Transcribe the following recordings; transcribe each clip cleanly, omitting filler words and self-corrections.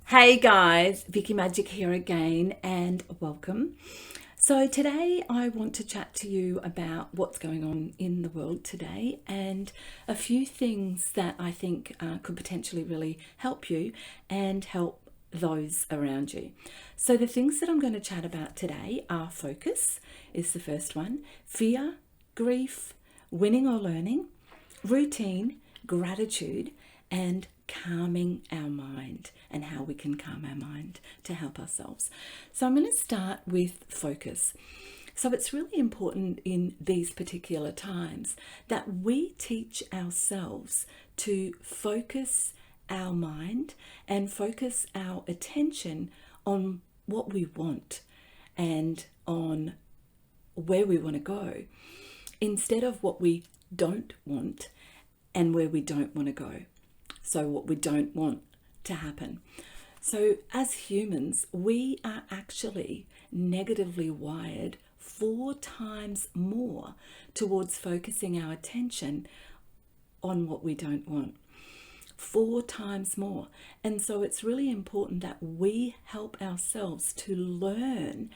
Hey guys, Vicky Magic here again and welcome. So today I want to chat to you about what's going on in the world today and a few things that I think could potentially really help you and help those around you. So the things that I'm going to chat about today are focus is the first one, fear, grief, winning or learning, routine, gratitude, and calming our mind and how we can calm our mind to help ourselves. So I'm going to start with focus. So it's really important in these particular times that we teach ourselves to focus our mind and focus our attention on what we want and on where we want to go instead of what we don't want and where we don't want to go. So what we don't want to happen. So as humans, we are actually negatively wired 4 times more towards focusing our attention on what we don't want. 4 times more. And so it's really important that we help ourselves to learn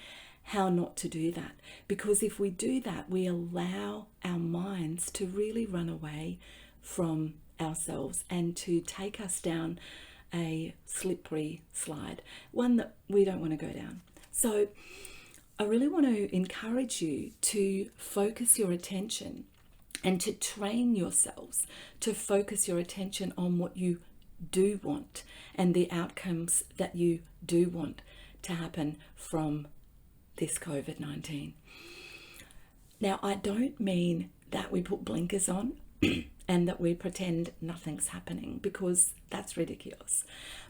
how not to do that. Because if we do that, we allow our minds to really run away from ourselves and to take us down a slippery slide, one that we don't want to go down. So I really want to encourage you to focus your attention and to train yourselves to focus your attention on what you do want and the outcomes that you do want to happen from this COVID-19. Now, I don't mean that we put blinkers on and that we pretend nothing's happening, because that's ridiculous.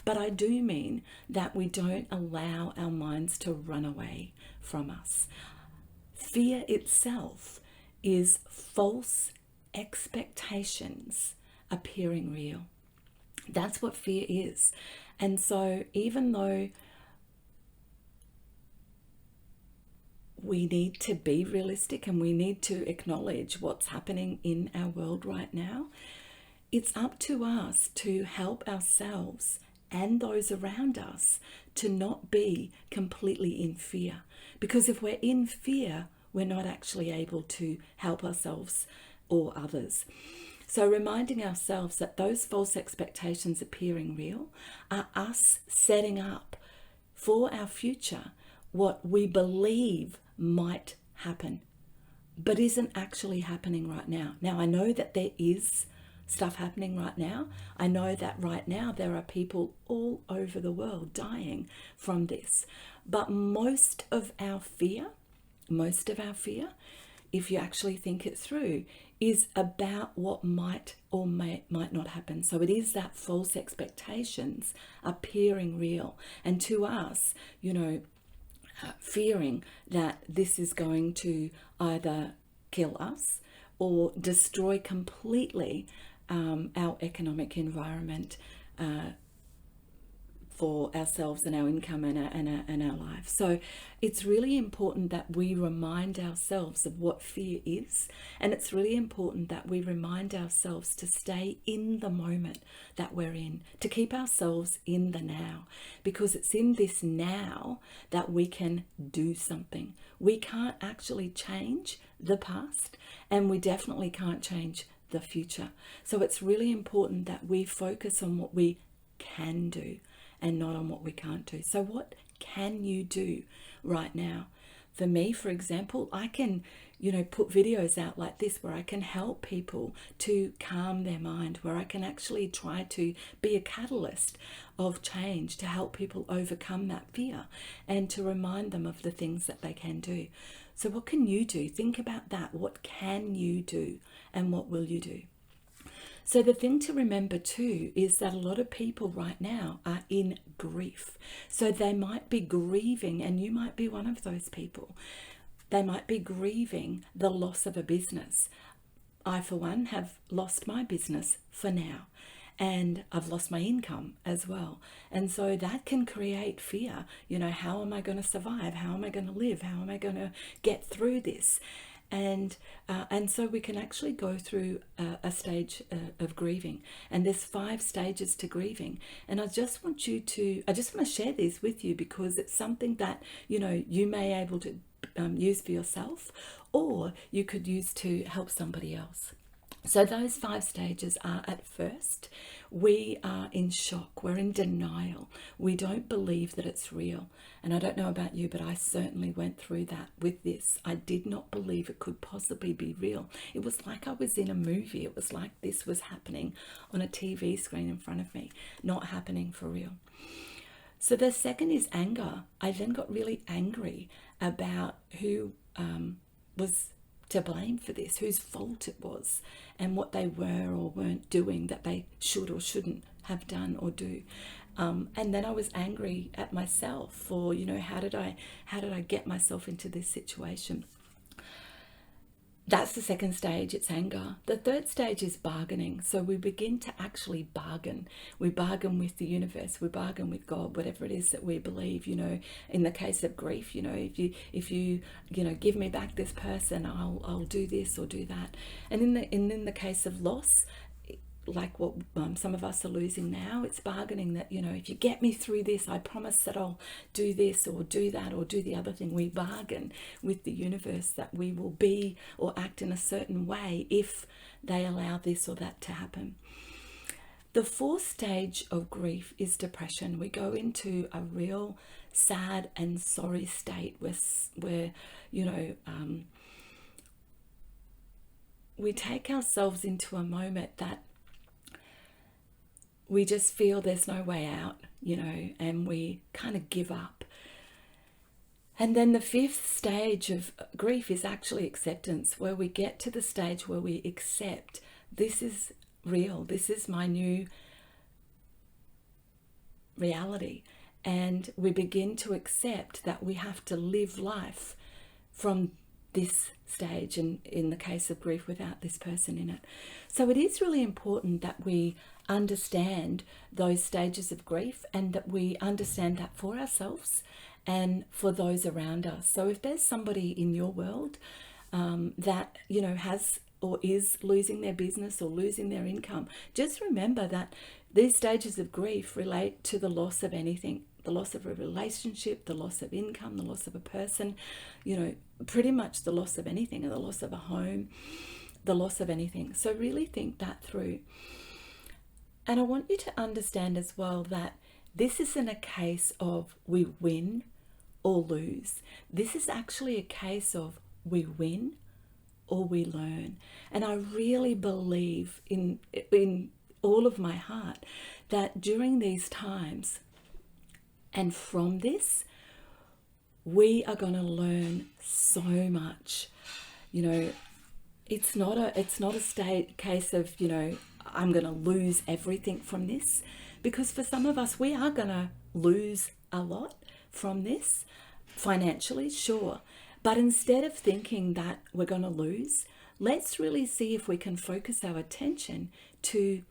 But I do mean that we don't allow our minds to run away from us. Fear itself is false expectations appearing real. That's what fear is. And so even though we need to be realistic and we need to acknowledge what's happening in our world right now, it's up to us to help ourselves and those around us to not be completely in fear. Because if we're in fear, we're not actually able to help ourselves or others. So reminding ourselves that those false expectations appearing real are us setting up for our future what we believe might happen, but isn't actually happening right now. Now, I know that there is stuff happening right now. I know that right now there are people all over the world dying from this. But most of our fear, if you actually think it through, is about what might or might not happen. So it is that false expectations appearing real. And to us, fearing that this is going to either kill us or destroy completely our economic environment for ourselves and our income and our life. So it's really important that we remind ourselves of what fear is, and it's really important that we remind ourselves to stay in the moment that we're in, to keep ourselves in the now, because it's in this now that we can do something. We can't actually change the past, and we definitely can't change the future. So it's really important that we focus on what we can do and not on what we can't do. So what can you do right now? For me, for example, I can, put videos out like this where I can help people to calm their mind, where I can actually try to be a catalyst of change to help people overcome that fear and to remind them of the things that they can do. So what can you do? Think about that. What can you do and what will you do? So the thing to remember too is that a lot of people right now are in grief. So they might be grieving, and you might be one of those people. They might be grieving the loss of a business. I, for one, have lost my business for now, and I've lost my income as well. And so that can create fear. How am I going to survive? How am I going to live? How am I going to get through this? And so we can actually go through a stage of grieving, and there's 5 stages to grieving. And I just want to share these with you, because it's something that you may able to use for yourself, or you could use to help somebody else. So those 5 stages are: at first, we are in shock, we're in denial, we don't believe that it's real. And I don't know about you, but I certainly went through that with this. I did not believe it could possibly be real. It was like I was in a movie. It was like this was happening on a TV screen in front of me, not happening for real. So the second is anger. I then got really angry about who was to blame for this, whose fault it was, and what they were or weren't doing that they should or shouldn't have done or do. And then I was angry at myself for, how did I get myself into this situation? That's the second stage, it's anger. The third stage is bargaining. So we begin to actually bargain. We bargain with the universe, we bargain with God, whatever it is that we believe. In the case of grief, if you give me back this person, I'll do this or do that. And in the case of loss, like what some of us are losing now, it's bargaining that, if you get me through this, I promise that I'll do this or do that or do the other thing. We bargain with the universe that we will be or act in a certain way if they allow this or that to happen. The fourth stage of grief is depression. We go into a real sad and sorry state where we take ourselves into a moment that we just feel there's no way out, and we kind of give up. And then the fifth stage of grief is actually acceptance, where we get to the stage where we accept this is real, this is my new reality. And we begin to accept that we have to live life from this stage, and in the case of grief, without this person in it. So it is really important that we understand those stages of grief, and that we understand that for ourselves and for those around us. So if there's somebody in your world that has or is losing their business or losing their income, just remember that these stages of grief relate to the loss of anything. The loss of a relationship, the loss of income, the loss of a person, pretty much the loss of anything, or the loss of a home, the loss of anything. So really think that through. And I want you to understand as well that this isn't a case of we win or lose. This is actually a case of we win or we learn. And I really believe in all of my heart that during these times, and from this, we are going to learn so much. It's not a case of, I'm going to lose everything from this, because for some of us, we are going to lose a lot from this financially, sure. But instead of thinking that we're going to lose, let's really see if we can focus our attention to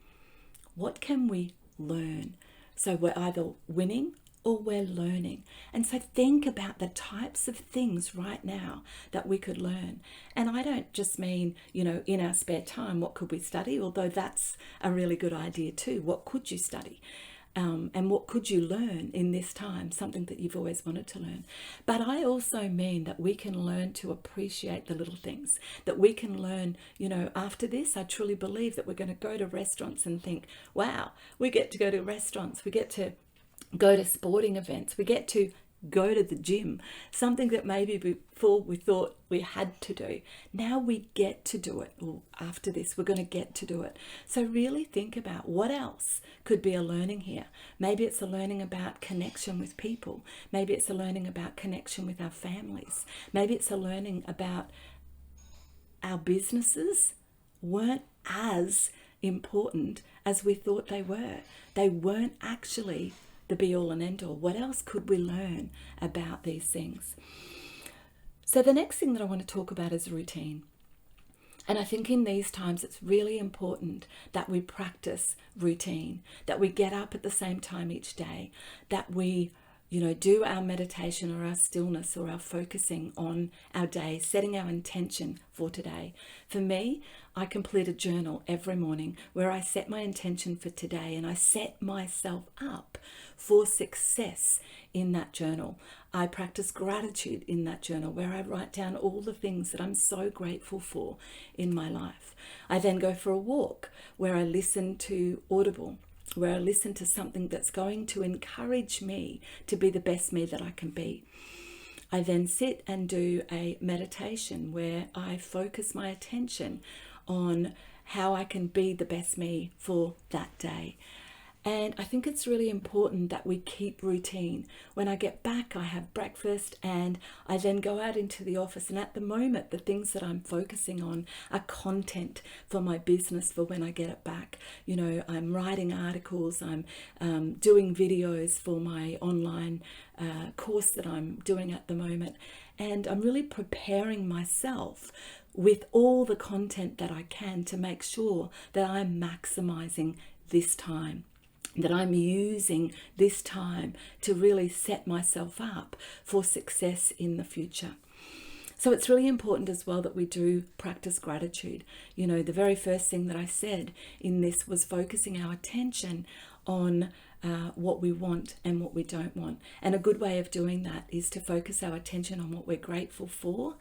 what can we learn. So we're either winning or we're learning. And so think about the types of things right now that we could learn. And I don't just mean, in our spare time, what could we study? Although that's a really good idea too. What could you study? And what could you learn in this time? Something that you've always wanted to learn. But I also mean that we can learn to appreciate the little things. That we can learn, after this, I truly believe that we're going to go to restaurants and think, wow, we get to go to restaurants. We get to go to sporting events. We get to go to the gym, something that maybe before we thought we had to do. Now we get to do it. Or after this, we're going to get to do it. So really think about what else could be a learning here. Maybe it's a learning about connection with people. Maybe it's a learning about connection with our families. Maybe it's a learning about our businesses weren't as important as we thought they were. They weren't actually the be all and end all. What else could we learn about these things? So the next thing that I want to talk about is routine. And I think in these times it's really important that we practice routine, that we get up at the same time each day, that we do our meditation or our stillness or our focusing on our day, setting our intention for today. For me, I complete a journal every morning where I set my intention for today and I set myself up for success in that journal. I practice gratitude in that journal where I write down all the things that I'm so grateful for in my life. I then go for a walk where I listen to Audible, where I listen to something that's going to encourage me to be the best me that I can be. I then sit and do a meditation where I focus my attention on how I can be the best me for that day. And I think it's really important that we keep routine. When I get back, I have breakfast and I then go out into the office. And at the moment, the things that I'm focusing on are content for my business for when I get it back. I'm writing articles, I'm doing videos for my online course that I'm doing at the moment. And I'm really preparing myself with all the content that I can to make sure that I'm maximizing this time, that I'm using this time to really set myself up for success in the future. So it's really important as well that we do practice gratitude. The very first thing that I said in this was focusing our attention on what we want and what we don't want. And a good way of doing that is to focus our attention on what we're grateful for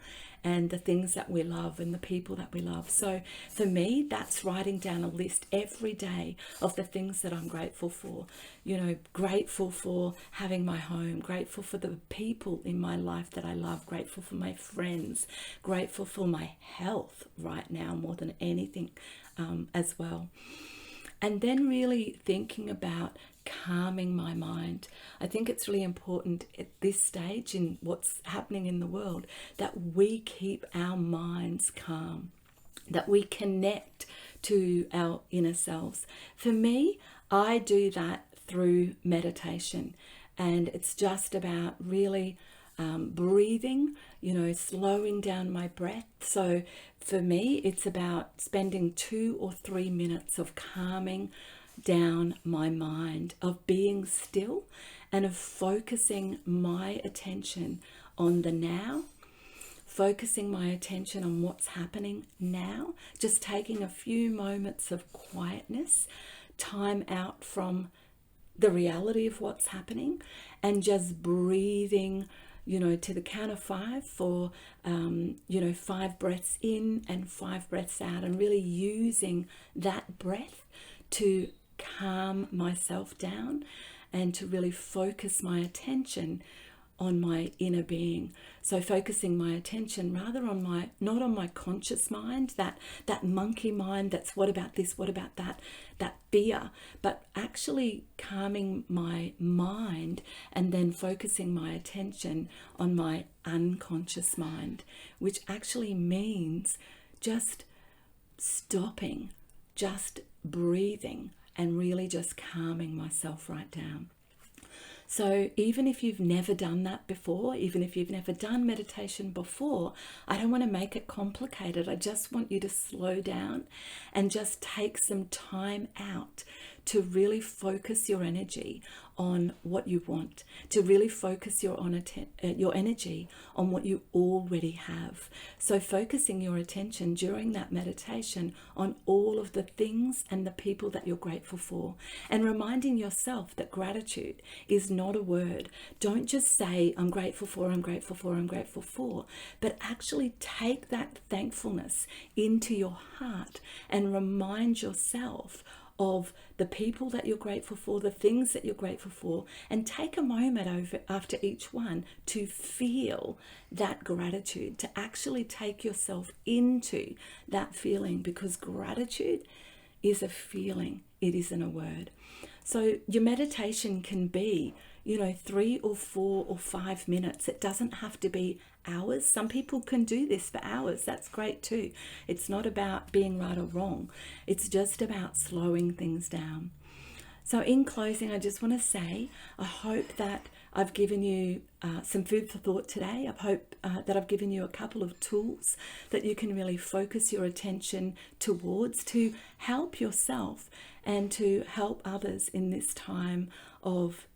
and the things that we love and the people that we love. So for me, that's writing down a list every day of the things that I'm grateful for. Grateful for having my home, grateful for the people in my life that I love, grateful for my friends, grateful for my health right now more than anything as well. And then really thinking about calming my mind. I think it's really important at this stage in what's happening in the world that we keep our minds calm, that we connect to our inner selves. For me, I do that through meditation, and it's just about really breathing, slowing down my breath. So for me, it's about spending 2 or 3 minutes of calming down my mind, of being still and of focusing my attention on the now, focusing my attention on what's happening now, just taking a few moments of quietness, time out from the reality of what's happening, and just breathing to the count of 5 for 5 breaths in and 5 breaths out, and really using that breath to calm myself down and to really focus my attention on my inner being. So focusing my attention rather on not on my conscious mind, that monkey mind that's what about this, what about that fear, but actually calming my mind and then focusing my attention on my unconscious mind, which actually means just stopping, just breathing, and really just calming myself right down. So even if you've never done that before, even if you've never done meditation before, I don't want to make it complicated. I just want you to slow down and just take some time out to really focus your energy on what you want, to really focus your energy on what you already have. So focusing your attention during that meditation on all of the things and the people that you're grateful for, and reminding yourself that gratitude is not a word. Don't just say, I'm grateful for, I'm grateful for, I'm grateful for, but actually take that thankfulness into your heart and remind yourself of the people that you're grateful for, the things that you're grateful for, and take a moment after each one to feel that gratitude, to actually take yourself into that feeling, because gratitude is a feeling, it isn't a word. So your meditation can be 3 or 4 or 5 minutes. It doesn't have to be hours. Some people can do this for hours. That's great too. It's not about being right or wrong. It's just about slowing things down. So in closing, I just want to say, I hope that I've given you some food for thought today. I hope that I've given you a couple of tools that you can really focus your attention towards to help yourself and to help others in this time of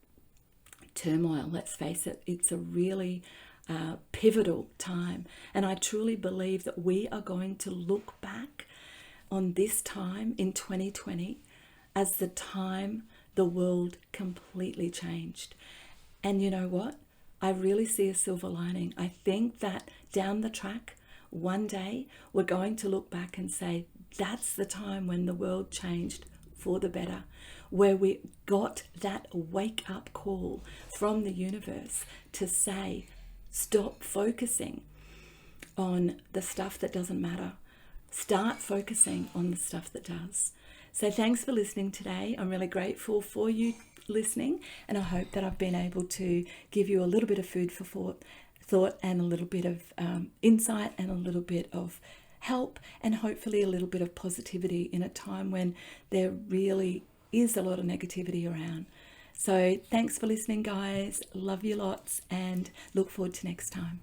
turmoil. Let's face it, it's a really pivotal time. And I truly believe that we are going to look back on this time in 2020 as the time the world completely changed. And you know what? I really see a silver lining. I think that down the track, one day, we're going to look back and say, that's the time when the world changed for the better, where we got that wake up call from the universe to say, stop focusing on the stuff that doesn't matter. Start focusing on the stuff that does. So thanks for listening today. I'm really grateful for you listening, and I hope that I've been able to give you a little bit of food for thought and a little bit of insight and a little bit of help, and hopefully a little bit of positivity in a time when there really is a lot of negativity around. So thanks for listening, guys. Love you lots, and look forward to next time.